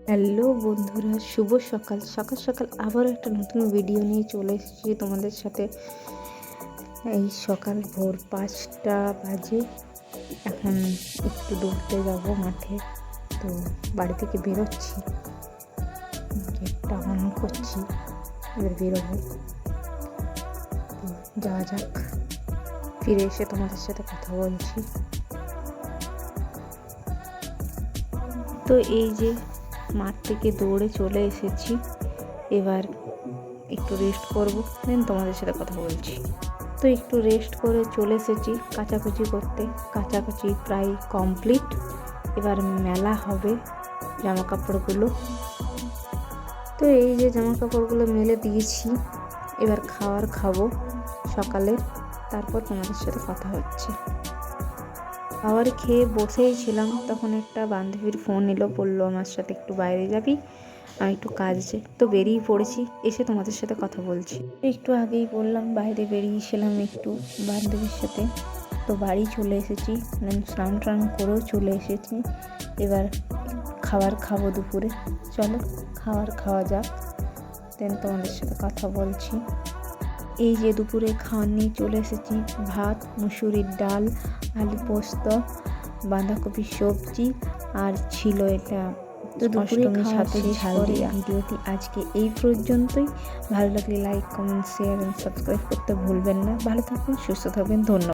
Hello বন্ধুরা, শুভ সকাল। সকাল সকাল আবার একটা নতুন ভিডিও নিয়ে চলে এসেছি তোমাদের সাথে। এই সকাল ভোর 5টা বাজে। এখন একটু দৌড়তে যাব মাঠে। তো বাড়ি থেকে বেরোচ্ছি, গেটটা অন করছি, এবার বেরোবো। তো যাওয়া যাক, ফিরে এসে তোমাদের সাথে কথা বলছি। তো এই যে মাঠ থেকে দৌড়ে চলে এসেছি, এবার একটু রেস্ট করব, দেন তোমাদের সাথে কথা বলছি। তো একটু রেস্ট করে চলে এসেছি কাচাকুচি করতে। কাচাকুচি প্রায় কমপ্লিট। এবার মেলা হবে জামা কাপড়গুলো। তো এই যে জামা কাপড়গুলো মেলে দিয়েছি, এবার খাবো সকালের, তারপর তোমাদের সাথে কথা হচ্ছে। খাবার খেয়ে বসেই ছিলাম, তখন একটা বান্ধবীর ফোন এলো, বললো আমার সাথে একটু বাইরে যাবি, আমি একটু কাজ আছে। তো বেরিয়ে পড়েছি, এসে তোমাদের সাথে কথা বলছি। একটু আগেই বললাম বাইরে বেরিয়েছিলাম একটু বান্ধবীর সাথে। তো বাড়ি চলে এসেছি, স্নান টান করেও চলে এসেছি। এবার খাবার খাবো দুপুরে। চলো খাওয়া যাক, দেন তোমাদের সাথে কথা বলছি। এই যে দুপুরে খাওয়ার নিয়ে চলে এসেছি, ভাত, মুসুরির ডাল, আলু পোস্ত, বাঁধাকপির সবজি, আর ছিল এটা তো দুপুরে সাথে ঝাল দিয়া। ভিডিওটি আজকে এই পর্যন্তই। ভালো লাগলে লাইক, কমেন্ট, শেয়ার এবং সাবস্ক্রাইব করতে ভুলবেন না। ভালো থাকবেন, সুস্থ থাকবেন, ধন্যবাদ।